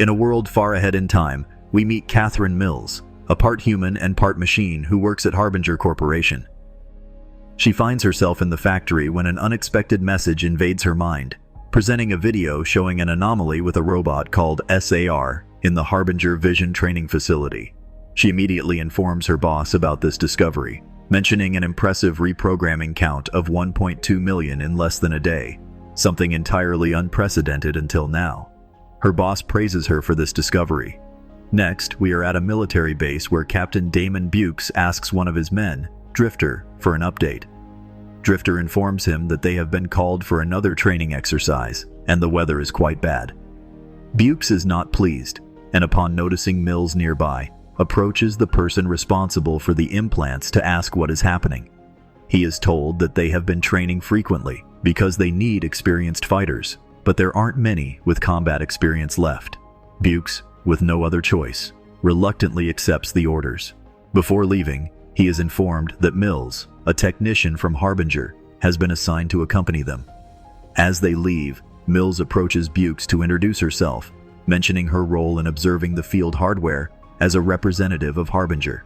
In a world far ahead in time, we meet Catherine Mills, a part human and part machine who works at Harbinger Corporation. She finds herself in the factory when an unexpected message invades her mind, presenting a video showing an anomaly with a robot called SAR in the Harbinger Vision Training Facility. She immediately informs her boss about this discovery, mentioning an impressive reprogramming count of 1.2 million in less than a day, something entirely unprecedented until now. Her boss praises her for this discovery. Next, we are at a military base where Captain Damon Bukes asks one of his men, Drifter, for an update. Drifter informs him that they have been called for another training exercise, and the weather is quite bad. Bukes is not pleased, and upon noticing Mills nearby, approaches the person responsible for the implants to ask what is happening. He is told that they have been training frequently because they need experienced fighters, but there aren't many with combat experience left. Bukes, with no other choice, reluctantly accepts the orders. Before leaving, he is informed that Mills, a technician from Harbinger, has been assigned to accompany them. As they leave, Mills approaches Bukes to introduce herself, mentioning her role in observing the field hardware as a representative of Harbinger.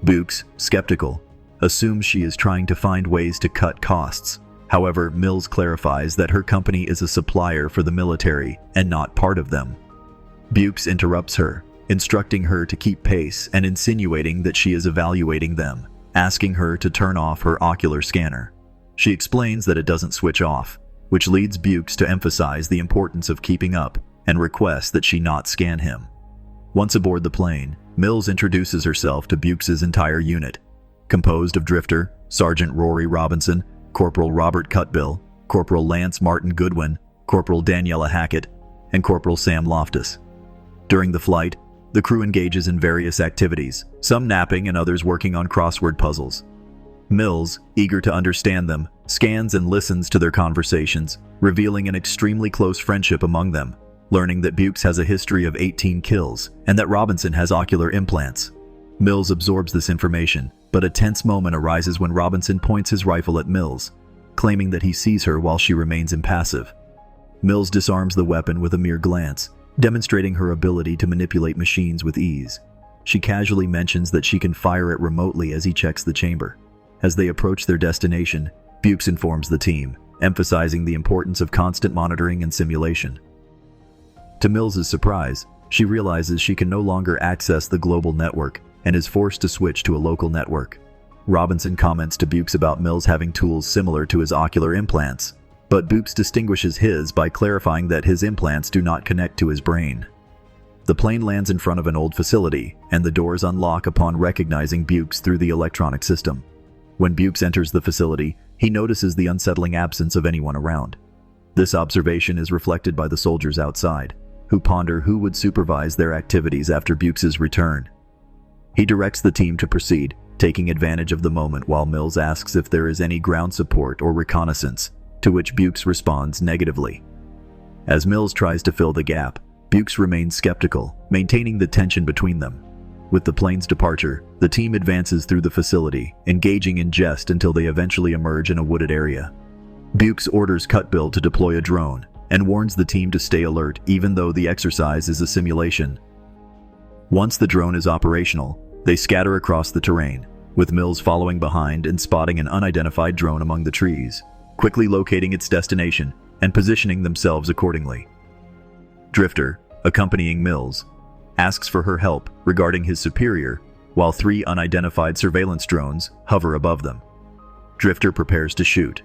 Bukes, skeptical, assumes she is trying to find ways to cut costs. However, Mills clarifies that her company is a supplier for the military and not part of them. Bukes interrupts her, instructing her to keep pace and insinuating that she is evaluating them, asking her to turn off her ocular scanner. She explains that it doesn't switch off, which leads Bukes to emphasize the importance of keeping up and requests that she not scan him. Once aboard the plane, Mills introduces herself to Bukes' entire unit, composed of Drifter, Sergeant Rory Robinson, Corporal Robert Cutbill, Corporal Lance Martin Goodwin, Corporal Daniela Hackett, and Corporal Sam Loftus. During the flight, the crew engages in various activities, some napping and others working on crossword puzzles. Mills, eager to understand them, scans and listens to their conversations, revealing an extremely close friendship among them, learning that Bukes has a history of 18 kills and that Robinson has ocular implants. Mills absorbs this information, but a tense moment arises when Robinson points his rifle at Mills, claiming that he sees her while she remains impassive. Mills disarms the weapon with a mere glance, demonstrating her ability to manipulate machines with ease. She casually mentions that she can fire it remotely as he checks the chamber. As they approach their destination, Bukes informs the team, emphasizing the importance of constant monitoring and simulation. To Mills' surprise, she realizes she can no longer access the global network and is forced to switch to a local network. Robinson comments to Bukes about Mills having tools similar to his ocular implants, but Bukes distinguishes his by clarifying that his implants do not connect to his brain. The plane lands in front of an old facility, and the doors unlock upon recognizing Bukes through the electronic system. When Bukes enters the facility, he notices the unsettling absence of anyone around. This observation is reflected by the soldiers outside, who ponder who would supervise their activities after Bukes' return. He directs the team to proceed, taking advantage of the moment while Mills asks if there is any ground support or reconnaissance, to which Bukes responds negatively. As Mills tries to fill the gap, Bukes remains skeptical, maintaining the tension between them. With the plane's departure, the team advances through the facility, engaging in jest until they eventually emerge in a wooded area. Bukes orders Cutbill to deploy a drone, and warns the team to stay alert even though the exercise is a simulation. Once the drone is operational, they scatter across the terrain, with Mills following behind and spotting an unidentified drone among the trees, quickly locating its destination and positioning themselves accordingly. Drifter, accompanying Mills, asks for her help regarding his superior, while 3 unidentified surveillance drones hover above them. Drifter prepares to shoot,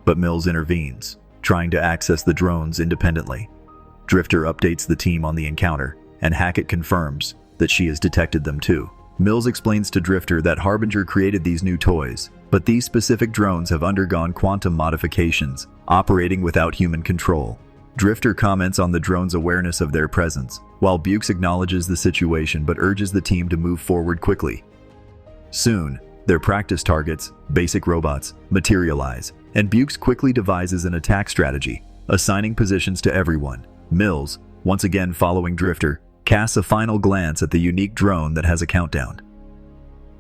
but Mills intervenes, trying to access the drones independently. Drifter updates the team on the encounter, and Hackett confirms that she has detected them too. Mills explains to Drifter that Harbinger created these new toys, but these specific drones have undergone quantum modifications, operating without human control. Drifter comments on the drone's awareness of their presence, while Bukes acknowledges the situation but urges the team to move forward quickly. Soon, their practice targets, basic robots, materialize, and Bukes quickly devises an attack strategy, assigning positions to everyone. Mills, once again following Drifter, casts a final glance at the unique drone that has a countdown.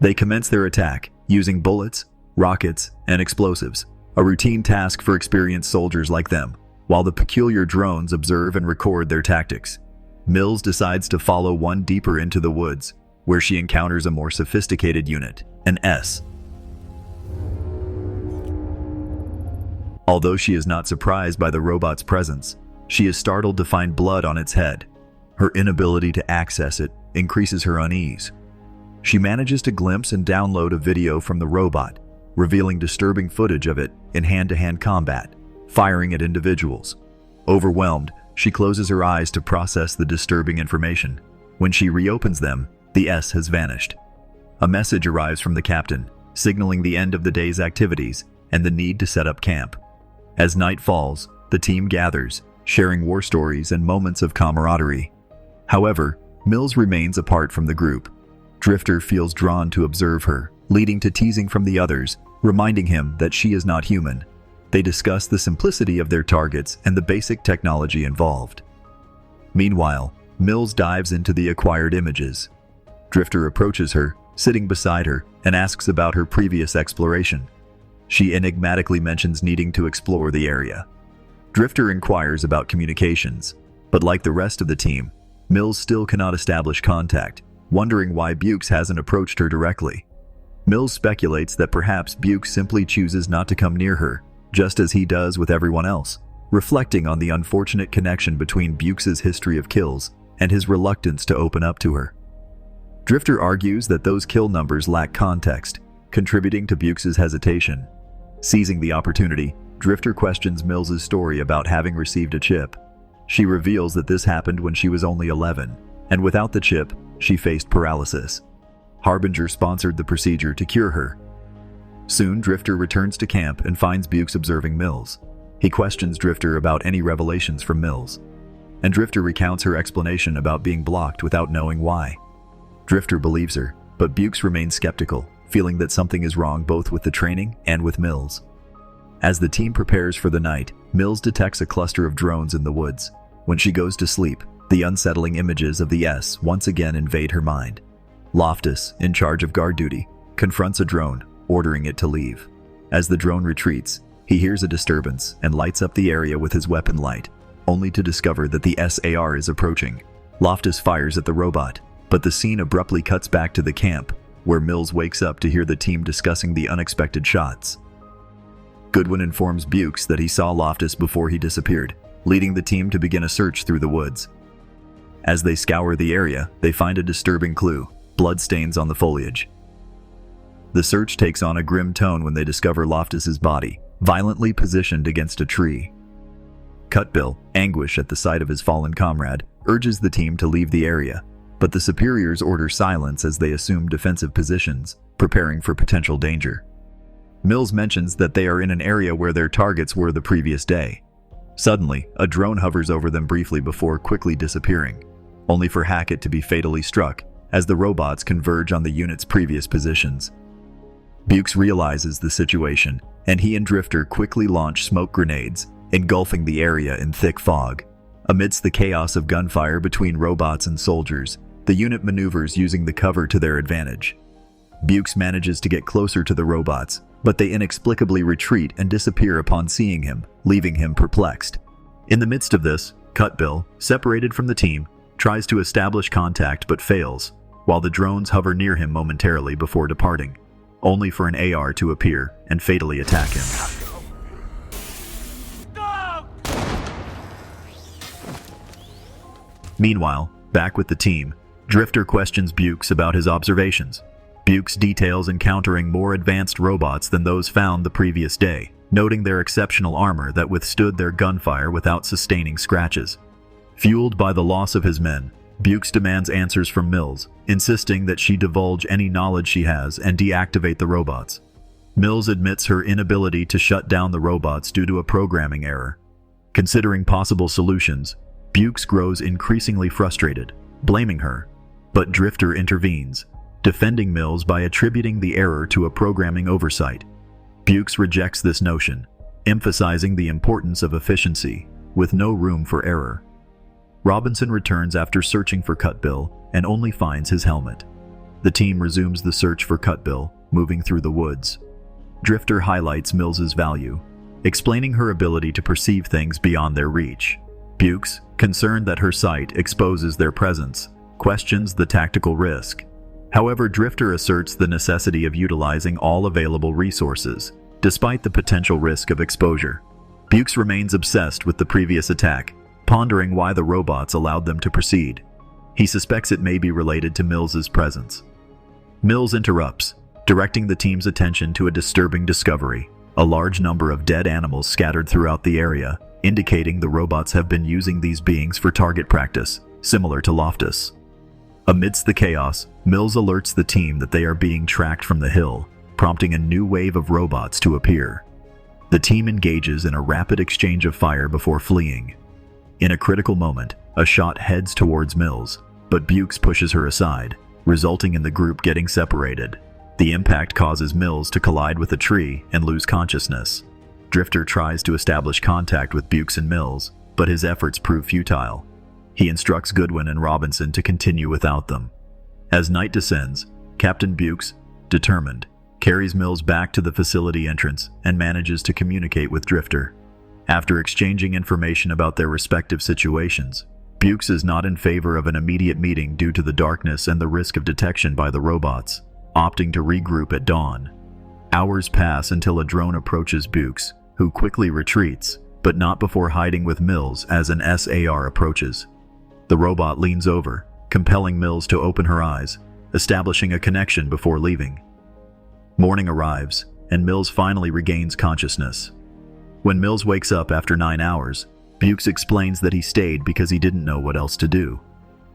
They commence their attack, using bullets, rockets, and explosives, a routine task for experienced soldiers like them, while the peculiar drones observe and record their tactics. Mills decides to follow one deeper into the woods, where she encounters a more sophisticated unit, an S. Although she is not surprised by the robot's presence, she is startled to find blood on its head. Her inability to access it increases her unease. She manages to glimpse and download a video from the robot, revealing disturbing footage of it in hand-to-hand combat, firing at individuals. Overwhelmed, she closes her eyes to process the disturbing information. When she reopens them, the S has vanished. A message arrives from the captain, signaling the end of the day's activities and the need to set up camp. As night falls, the team gathers, sharing war stories and moments of camaraderie. However, Mills remains apart from the group. Drifter feels drawn to observe her, leading to teasing from the others, reminding him that she is not human. They discuss the simplicity of their targets and the basic technology involved. Meanwhile, Mills dives into the acquired images. Drifter approaches her, sitting beside her, and asks about her previous exploration. She enigmatically mentions needing to explore the area. Drifter inquires about communications, but like the rest of the team, Mills still cannot establish contact, wondering why Bukes hasn't approached her directly. Mills speculates that perhaps Bukes simply chooses not to come near her, just as he does with everyone else, reflecting on the unfortunate connection between Bukes' history of kills and his reluctance to open up to her. Drifter argues that those kill numbers lack context, contributing to Bukes' hesitation. Seizing the opportunity, Drifter questions Mills' story about having received a chip. She reveals that this happened when she was only 11, and without the chip, she faced paralysis. Harbinger sponsored the procedure to cure her. Soon, Drifter returns to camp and finds Bukes observing Mills. He questions Drifter about any revelations from Mills, and Drifter recounts her explanation about being blocked without knowing why. Drifter believes her, but Bukes remains skeptical, feeling that something is wrong both with the training and with Mills. As the team prepares for the night, Mills detects a cluster of drones in the woods. When she goes to sleep, the unsettling images of the S once again invade her mind. Loftus, in charge of guard duty, confronts a drone, ordering it to leave. As the drone retreats, he hears a disturbance and lights up the area with his weapon light, only to discover that the SAR is approaching. Loftus fires at the robot, but the scene abruptly cuts back to the camp, where Mills wakes up to hear the team discussing the unexpected shots. Goodwin informs Bukes that he saw Loftus before he disappeared, leading the team to begin a search through the woods. As they scour the area, they find a disturbing clue: bloodstains on the foliage. The search takes on a grim tone when they discover Loftus's body, violently positioned against a tree. Cutbill, anguish at the sight of his fallen comrade, urges the team to leave the area, but the superiors order silence as they assume defensive positions, preparing for potential danger. Mills mentions that they are in an area where their targets were the previous day. Suddenly, a drone hovers over them briefly before quickly disappearing, only for Hackett to be fatally struck as the robots converge on the unit's previous positions. Bukes realizes the situation, and he and Drifter quickly launch smoke grenades, engulfing the area in thick fog. Amidst the chaos of gunfire between robots and soldiers, the unit maneuvers using the cover to their advantage. Bukes manages to get closer to the robots, but they inexplicably retreat and disappear upon seeing him, leaving him perplexed. In the midst of this, Cutbill, separated from the team, tries to establish contact but fails, while the drones hover near him momentarily before departing, only for an AR to appear and fatally attack him. Meanwhile, back with the team, Drifter questions Bukes about his observations. Bukes details encountering more advanced robots than those found the previous day, noting their exceptional armor that withstood their gunfire without sustaining scratches. Fueled by the loss of his men, Bukes demands answers from Mills, insisting that she divulge any knowledge she has and deactivate the robots. Mills admits her inability to shut down the robots due to a programming error. Considering possible solutions, Bukes grows increasingly frustrated, blaming her, but Drifter intervenes, defending Mills by attributing the error to a programming oversight. Bukes rejects this notion, emphasizing the importance of efficiency, with no room for error. Robinson returns after searching for Cutbill and only finds his helmet. The team resumes the search for Cutbill, moving through the woods. Drifter highlights Mills's value, explaining her ability to perceive things beyond their reach. Bukes, concerned that her sight exposes their presence, questions the tactical risk. However, Drifter asserts the necessity of utilizing all available resources, despite the potential risk of exposure. Bukes remains obsessed with the previous attack, pondering why the robots allowed them to proceed. He suspects it may be related to Mills's presence. Mills interrupts, directing the team's attention to a disturbing discovery: a large number of dead animals scattered throughout the area, indicating the robots have been using these beings for target practice, similar to Loftus. Amidst the chaos, Mills alerts the team that they are being tracked from the hill, prompting a new wave of robots to appear. The team engages in a rapid exchange of fire before fleeing. In a critical moment, a shot heads towards Mills, but Bukes pushes her aside, resulting in the group getting separated. The impact causes Mills to collide with a tree and lose consciousness. Drifter tries to establish contact with Bukes and Mills, but his efforts prove futile. He instructs Goodwin and Robinson to continue without them. As night descends, Captain Bukes, determined, carries Mills back to the facility entrance and manages to communicate with Drifter. After exchanging information about their respective situations, Bukes is not in favor of an immediate meeting due to the darkness and the risk of detection by the robots, opting to regroup at dawn. Hours pass until a drone approaches Bukes, who quickly retreats, but not before hiding with Mills as an SAR approaches. The robot leans over, compelling Mills to open her eyes, establishing a connection before leaving. Morning arrives, and Mills finally regains consciousness. When Mills wakes up after 9 hours, Bukes explains that he stayed because he didn't know what else to do.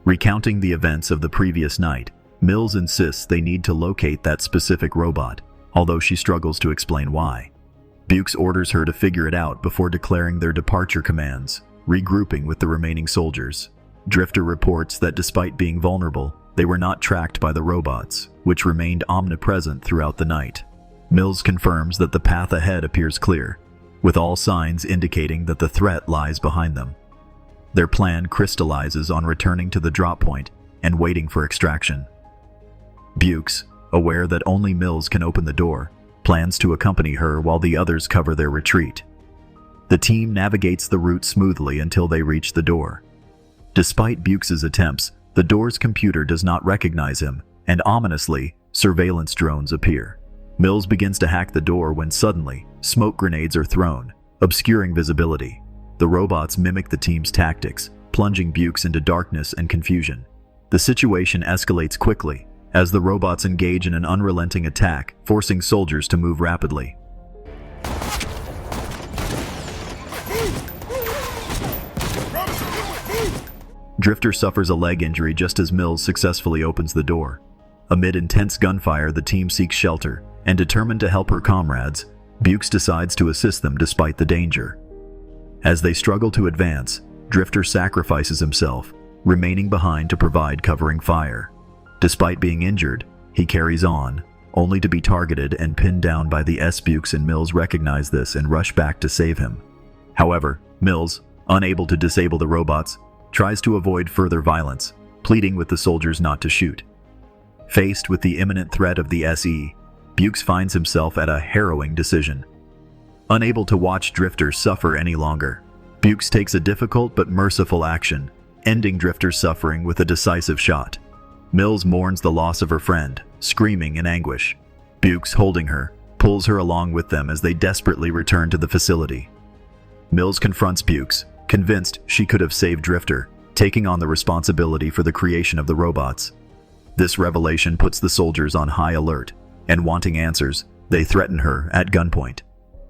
Recounting the events of the previous night, Mills insists they need to locate that specific robot, although she struggles to explain why. Bukes orders her to figure it out before declaring their departure commands, regrouping with the remaining soldiers. Drifter reports that despite being vulnerable, they were not tracked by the robots, which remained omnipresent throughout the night. Mills confirms that the path ahead appears clear, with all signs indicating that the threat lies behind them. Their plan crystallizes on returning to the drop point and waiting for extraction. Bukes, aware that only Mills can open the door, plans to accompany her while the others cover their retreat. The team navigates the route smoothly until they reach the door. Despite Bukes' attempts, the door's computer does not recognize him, and ominously, surveillance drones appear. Mills begins to hack the door when suddenly, smoke grenades are thrown, obscuring visibility. The robots mimic the team's tactics, plunging Bukes into darkness and confusion. The situation escalates quickly, as the robots engage in an unrelenting attack, forcing soldiers to move rapidly. Drifter suffers a leg injury just as Mills successfully opens the door. Amid intense gunfire, the team seeks shelter, and determined to help her comrades, Bukes decides to assist them despite the danger. As they struggle to advance, Drifter sacrifices himself, remaining behind to provide covering fire. Despite being injured, he carries on, only to be targeted and pinned down by the Bukes, and Mills recognize this and rush back to save him. However, Mills, unable to disable the robots, tries to avoid further violence, pleading with the soldiers not to shoot. Faced with the imminent threat of the SE, Bukes finds himself at a harrowing decision. Unable to watch Drifter suffer any longer, Bukes takes a difficult but merciful action, ending Drifter's suffering with a decisive shot. Mills mourns the loss of her friend, screaming in anguish. Bukes, holding her, pulls her along with them as they desperately return to the facility. Mills confronts Bukes, convinced she could have saved Drifter, taking on the responsibility for the creation of the robots. This revelation puts the soldiers on high alert, and wanting answers, they threaten her at gunpoint.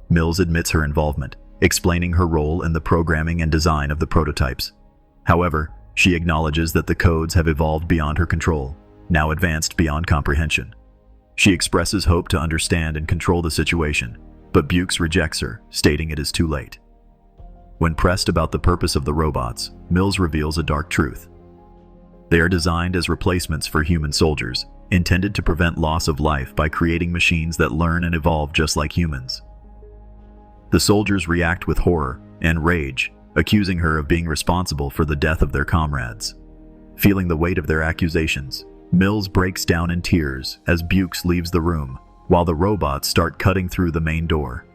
Mills admits her involvement, explaining her role in the programming and design of the prototypes. However, she acknowledges that the codes have evolved beyond her control, now advanced beyond comprehension. She expresses hope to understand and control the situation, but Bukes rejects her, stating it is too late. When pressed about the purpose of the robots, Mills reveals a dark truth. They are designed as replacements for human soldiers, intended to prevent loss of life by creating machines that learn and evolve just like humans. The soldiers react with horror and rage, accusing her of being responsible for the death of their comrades. Feeling the weight of their accusations, Mills breaks down in tears as Bukes leaves the room, while the robots start cutting through the main door.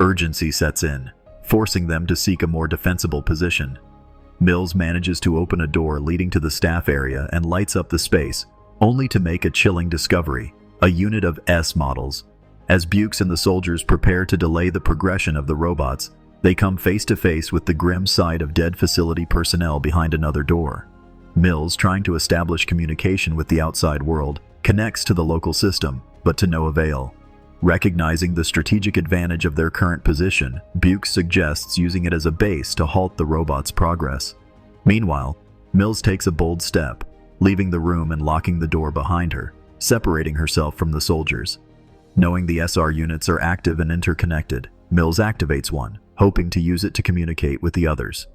Urgency sets in, forcing them to seek a more defensible position. Mills manages to open a door leading to the staff area and lights up the space, only to make a chilling discovery: a unit of S models. As Bukes and the soldiers prepare to delay the progression of the robots, they come face to face with the grim sight of dead facility personnel behind another door. Mills, trying to establish communication with the outside world, connects to the local system, but to no avail. Recognizing the strategic advantage of their current position, Bukes suggests using it as a base to halt the robot's progress. Meanwhile, Mills takes a bold step, leaving the room and locking the door behind her, separating herself from the soldiers. Knowing the SR units are active and interconnected, Mills activates one, hoping to use it to communicate with the others.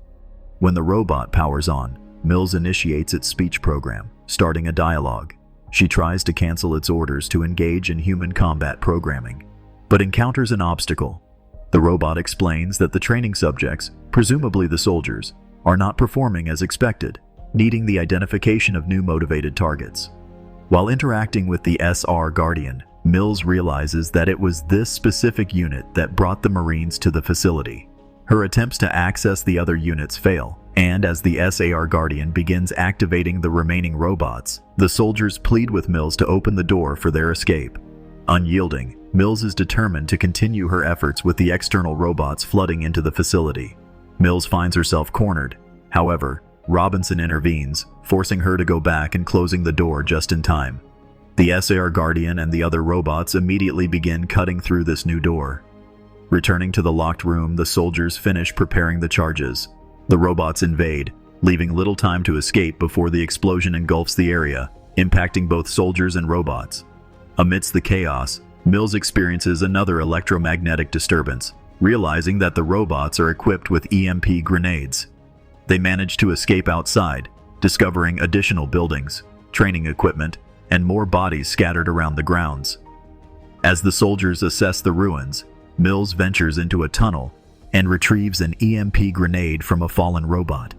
When the robot powers on, Mills initiates its speech program, starting a dialogue. She tries to cancel its orders to engage in human combat programming, but encounters an obstacle. The robot explains that the training subjects, presumably the soldiers, are not performing as expected, needing the identification of new motivated targets. While interacting with the SR Guardian, Mills realizes that it was this specific unit that brought the Marines to the facility. Her attempts to access the other units fail, and as the SAR Guardian begins activating the remaining robots, the soldiers plead with Mills to open the door for their escape. Unyielding, Mills is determined to continue her efforts with the external robots flooding into the facility. Mills finds herself cornered. However, Robinson intervenes, forcing her to go back and closing the door just in time. The SAR Guardian and the other robots immediately begin cutting through this new door. Returning to the locked room, the soldiers finish preparing the charges. The robots invade, leaving little time to escape before the explosion engulfs the area, impacting both soldiers and robots. Amidst the chaos, Mills experiences another electromagnetic disturbance, realizing that the robots are equipped with EMP grenades. They manage to escape outside, discovering additional buildings, training equipment, and more bodies scattered around the grounds. As the soldiers assess the ruins, Mills ventures into a tunnel and retrieves an EMP grenade from a fallen robot.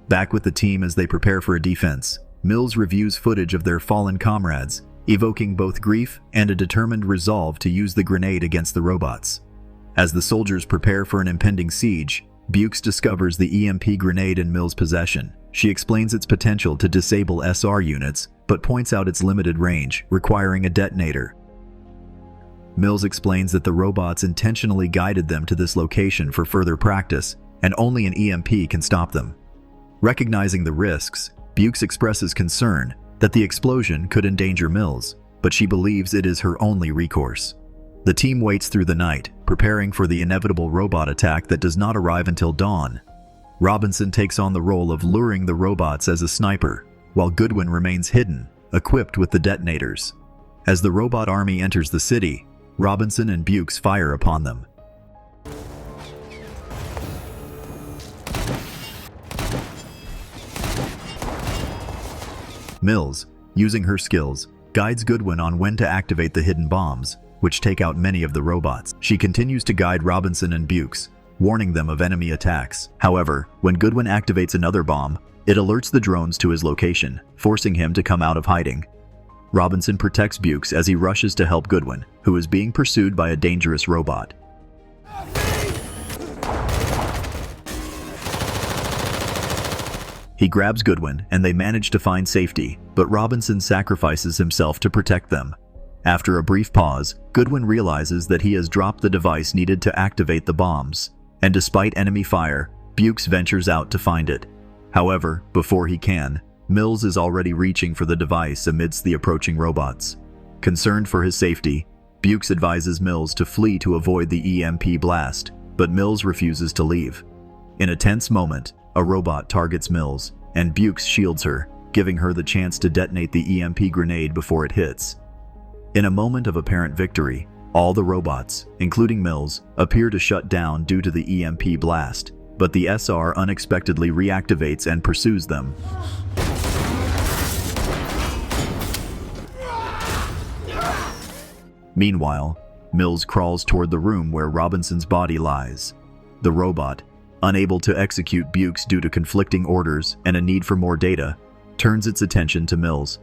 Back with the team as they prepare for a defense, Mills reviews footage of their fallen comrades, evoking both grief and a determined resolve to use the grenade against the robots. As the soldiers prepare for an impending siege, Bukes discovers the EMP grenade in Mills' possession. She explains its potential to disable SR units, but points out its limited range, requiring a detonator. Mills explains that the robots intentionally guided them to this location for further practice, and only an EMP can stop them. Recognizing the risks, Bukes expresses concern that the explosion could endanger Mills, but she believes it is her only recourse. The team waits through the night, preparing for the inevitable robot attack that does not arrive until dawn. Robinson takes on the role of luring the robots as a sniper, while Goodwin remains hidden, equipped with the detonators. As the robot army enters the city, Robinson and Bukes fire upon them. Mills, using her skills, guides Goodwin on when to activate the hidden bombs, which take out many of the robots. She continues to guide Robinson and Bukes, warning them of enemy attacks. However, when Goodwin activates another bomb, it alerts the drones to his location, forcing him to come out of hiding. Robinson protects Bukes as he rushes to help Goodwin, who is being pursued by a dangerous robot. He grabs Goodwin and they manage to find safety, but Robinson sacrifices himself to protect them. After a brief pause, Goodwin realizes that he has dropped the device needed to activate the bombs, and despite enemy fire, Bukes ventures out to find it. However, before he can, Mills is already reaching for the device amidst the approaching robots. Concerned for his safety, Bukes advises Mills to flee to avoid the EMP blast, but Mills refuses to leave. In a tense moment, a robot targets Mills, and Bukes shields her, giving her the chance to detonate the EMP grenade before it hits. In a moment of apparent victory, all the robots, including Mills, appear to shut down due to the EMP blast, but the SR unexpectedly reactivates and pursues them. Meanwhile, Mills crawls toward the room where Robinson's body lies. The robot, unable to execute Bukes due to conflicting orders and a need for more data, turns its attention to Mills.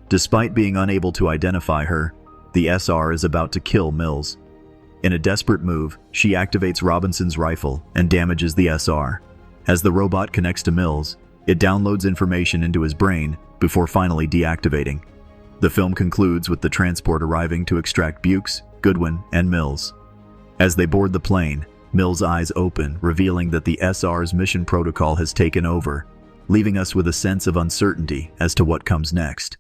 Despite being unable to identify her, the SR is about to kill Mills. In a desperate move, she activates Robinson's rifle and damages the SR. As the robot connects to Mills, it downloads information into his brain before finally deactivating. The film concludes with the transport arriving to extract Bukes, Goodwin, and Mills. As they board the plane, Mills' eyes open, revealing that the SR's mission protocol has taken over, leaving us with a sense of uncertainty as to what comes next.